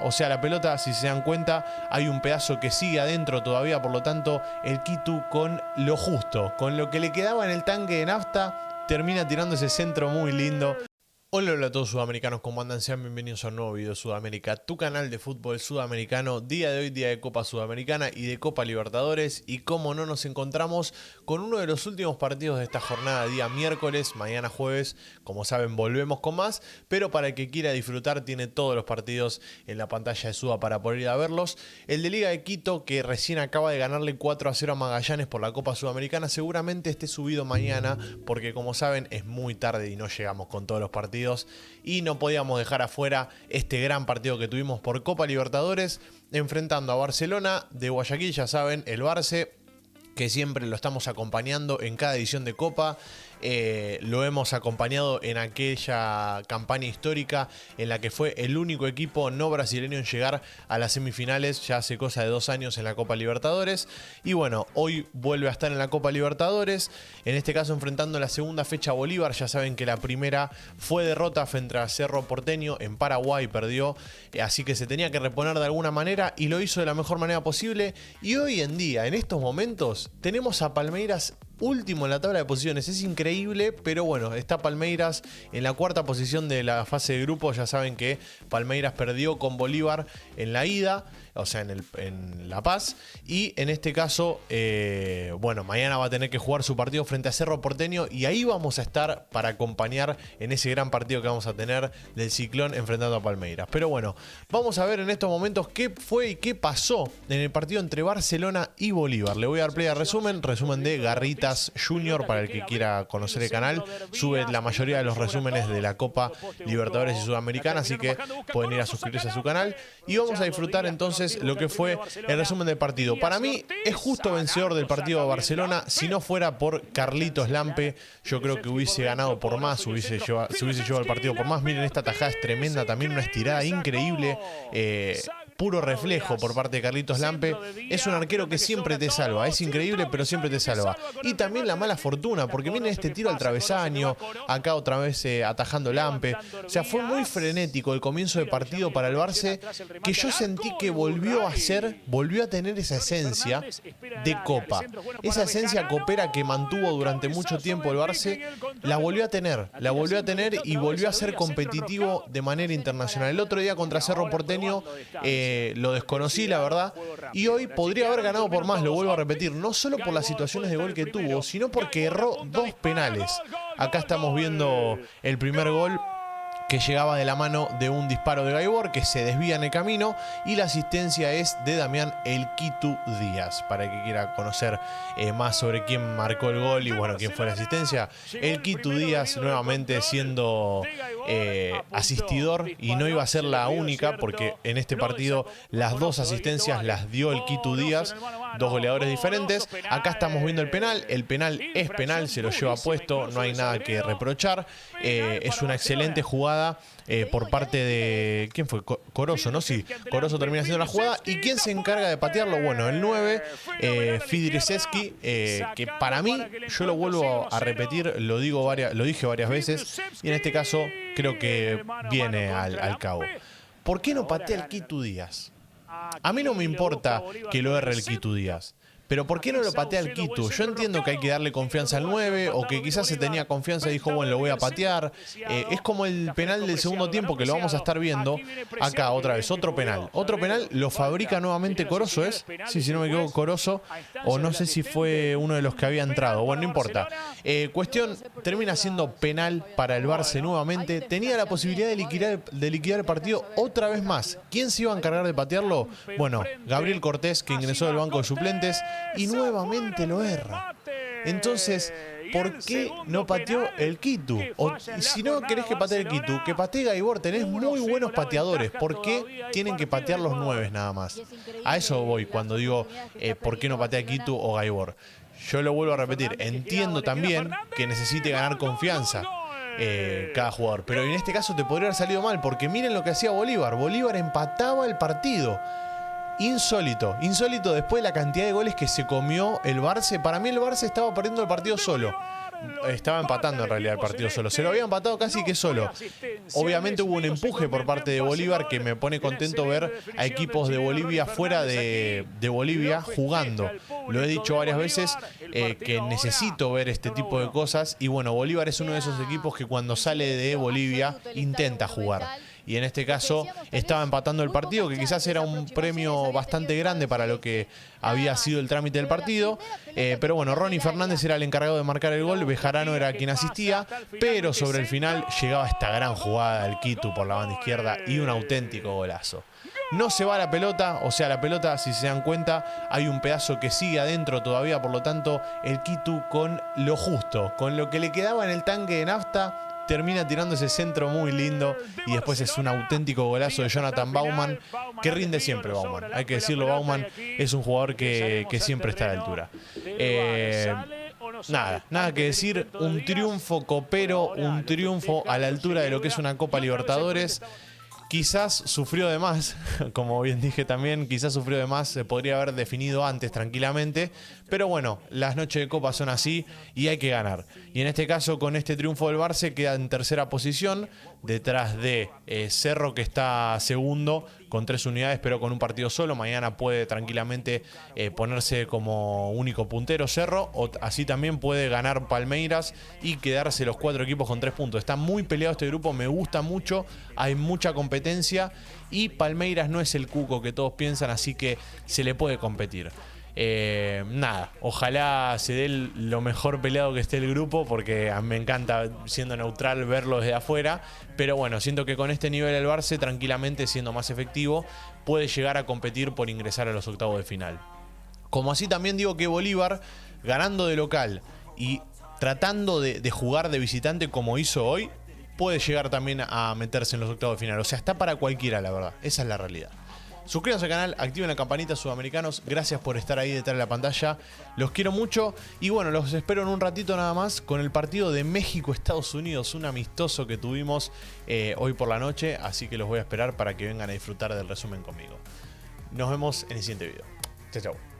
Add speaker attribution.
Speaker 1: O sea, la pelota, si se dan cuenta, hay un pedazo que sigue adentro todavía, por lo tanto, el Quito con lo justo, con lo que le quedaba en el tanque de nafta, termina tirando ese centro muy lindo. Hola, hola a todos sudamericanos, ¿cómo andan? Sean bienvenidos a un nuevo video de Sudamérica, tu canal de fútbol sudamericano. Día de hoy, día de Copa Sudamericana y de Copa Libertadores. Y como no, nos encontramos con uno de los últimos partidos de esta jornada, día miércoles, mañana jueves. Como saben, volvemos con más, pero para el que quiera disfrutar, tiene todos los partidos en la pantalla de Suda para poder ir a verlos. El de Liga de Quito, que recién acaba de ganarle 4-0 a Magallanes por la Copa Sudamericana, seguramente esté subido mañana, porque como saben, es muy tarde y no llegamos con todos los partidos. Y no podíamos dejar afuera este gran partido que tuvimos por Copa Libertadores, enfrentando a Barcelona de Guayaquil, ya saben, el Barce, que siempre lo estamos acompañando en cada edición de Copa. Lo hemos acompañado en aquella campaña histórica en la que fue el único equipo no brasileño en llegar a las semifinales, ya hace cosa de 2 años en la Copa Libertadores. Y bueno, hoy vuelve a estar en la Copa Libertadores, en este caso enfrentando la segunda fecha a Bolívar. Ya saben que la primera fue derrota frente a Cerro Porteño en Paraguay, perdió, así que se tenía que reponer de alguna manera y lo hizo de la mejor manera posible. Y hoy en día, en estos momentos, tenemos a Palmeiras último en la tabla de posiciones. Es increíble, pero bueno, está Palmeiras en la cuarta posición de la fase de grupos. Ya saben que Palmeiras perdió con Bolívar en la ida, o sea, en La Paz. Y en este caso, bueno, mañana va a tener que jugar su partido frente a Cerro Porteño. Y ahí vamos a estar para acompañar en ese gran partido que vamos a tener del Ciclón enfrentando a Palmeiras. Pero bueno, vamos a ver en estos momentos qué fue y qué pasó en el partido entre Barcelona y Bolívar. Le voy a dar play a resumen de Garritas Junior, para el que quiera conocer el canal. Sube la mayoría de los resúmenes de la Copa Libertadores y Sudamericana, así que pueden ir a suscribirse a su canal. Y vamos a disfrutar entonces lo que fue el resumen del partido. Para mí es justo vencedor del partido de Barcelona. Si no fuera por Carlitos Lampe, yo creo que hubiese ganado por más, se hubiese llevado el partido por más. Miren, esta tajada es tremenda, también una estirada increíble. Puro reflejo por parte de Carlitos Lampe. Es un arquero que siempre te salva, es increíble, pero siempre te salva. Y también la mala fortuna, porque miren este tiro al travesaño, acá otra vez atajando Lampe. O sea, fue muy frenético el comienzo de partido para el Barça, que yo sentí que volvió a tener esa esencia de Copa. Esa esencia copera que mantuvo durante mucho tiempo el Barça, la volvió a tener y volvió a ser competitivo de manera internacional. El otro día contra Cerro Porteño lo desconocí, la verdad, y hoy podría haber ganado por más, lo vuelvo a repetir, no solo por las situaciones de gol que tuvo, sino porque erró 2 penales. Acá estamos viendo el primer gol, que llegaba de la mano de un disparo de Gaibor, que se desvía en el camino, y la asistencia es de Damián El Quito Díaz. Para el que quiera conocer más sobre quién marcó el gol y bueno, quién fue la asistencia, El Quito Díaz nuevamente siendo asistidor, y no iba a ser la única, porque en este partido las 2 asistencias las dio El Quito Díaz, 2 goleadores diferentes. Acá estamos viendo el penal es penal, se lo lleva puesto, no hay nada que reprochar. Es una excelente jugada por parte de... ¿Quién fue? Corozo, ¿no? Sí, Corozo termina haciendo la jugada. ¿Y quién se encarga de patearlo? Bueno, el 9, Fidriseski, que para mí, yo lo vuelvo a repetir, lo dije varias veces, y en este caso creo que viene al cabo. ¿Por qué no patea el Quito Díaz? A mí no me importa que lo erre el Quito Díaz, pero ¿por qué no lo patea el Quito? Yo entiendo que hay que darle confianza al 9, o que quizás se tenía confianza y dijo, bueno, lo voy a patear. Es como el penal del segundo tiempo, que lo vamos a estar viendo. Acá otra vez, otro penal lo fabrica nuevamente Corozo, ¿es? Sí, si no me equivoco, Corozo, o no sé si fue uno de los que había entrado. Bueno, no importa. Cuestión, termina siendo penal para el Barça nuevamente. Tenía la posibilidad de liquidar el partido otra vez más. ¿Quién se iba a encargar de patearlo? Bueno, Gabriel Cortés, que ingresó del banco de suplentes, y nuevamente lo erra. Entonces, ¿por qué no pateó el Quito? O si no querés que patee el Quito, que patee Gaibor. Tenés muy buenos pateadores. ¿Por qué tienen que patear los 9 nada más? A eso voy cuando digo ¿por qué no patea Quito o Gaibor? Yo lo vuelvo a repetir. Entiendo también que necesite ganar confianza cada jugador, pero en este caso te podría haber salido mal, porque miren lo que hacía Bolívar. Bolívar empataba el partido. Insólito después de la cantidad de goles que se comió el Barça. Para mí el Barça estaba perdiendo el partido solo. estaba empatando en realidad el partido solo. Se lo había empatado casi que solo. Obviamente hubo un empuje por parte de Bolívar que me pone contento ver a equipos de Bolivia fuera de Bolivia jugando. Lo he dicho varias veces que necesito ver este tipo de cosas. Y bueno, Bolívar es uno de esos equipos que cuando sale de Bolivia intenta jugar. Y en este caso estaba empatando el partido, que quizás era un premio bastante grande para lo que había sido el trámite del partido. Pero bueno, Ronnie Fernández era el encargado de marcar el gol, Bejarano era quien asistía, pero sobre el final llegaba esta gran jugada del Quito por la banda izquierda y un auténtico golazo. No se va la pelota, o sea, la pelota, si se dan cuenta, hay un pedazo que sigue adentro todavía, por lo tanto, el Quito con lo justo, con lo que le quedaba en el tanque de nafta, termina tirando ese centro muy lindo y después es un auténtico golazo de Jonathan Baumann, que rinde siempre Baumann. Hay que decirlo, Baumann es un jugador que siempre está a la altura. Nada que decir, un triunfo copero, un triunfo a la altura de lo que es una Copa Libertadores. Quizás sufrió de más, como bien dije también, quizás sufrió de más, se podría haber definido antes tranquilamente, pero bueno, las noches de Copa son así y hay que ganar. Y en este caso, con este triunfo del Barça, queda en tercera posición, detrás de Cerro, que está segundo, con 3 unidades, pero con un partido solo. Mañana puede tranquilamente ponerse como único puntero Cerro, o así también puede ganar Palmeiras y quedarse los 4 equipos con 3 puntos. Está muy peleado este grupo, me gusta mucho, hay mucha competencia y Palmeiras no es el cuco que todos piensan, así que se le puede competir. Ojalá se dé lo mejor peleado que esté el grupo, porque me encanta, siendo neutral, verlo desde afuera, pero bueno, siento que con este nivel el Barça, tranquilamente siendo más efectivo, puede llegar a competir por ingresar a los octavos de final. Como así también digo que Bolívar, ganando de local y tratando de jugar de visitante como hizo hoy, puede llegar también a meterse en los octavos de final. O sea, está para cualquiera, la verdad, esa es la realidad. Suscríbanse al canal, activen la campanita, sudamericanos. Gracias por estar ahí detrás de la pantalla. Los quiero mucho. Y bueno, los espero en un ratito nada más con el partido de México-Estados Unidos. Un amistoso que tuvimos hoy por la noche. Así que los voy a esperar para que vengan a disfrutar del resumen conmigo. Nos vemos en el siguiente video. Chao, chao.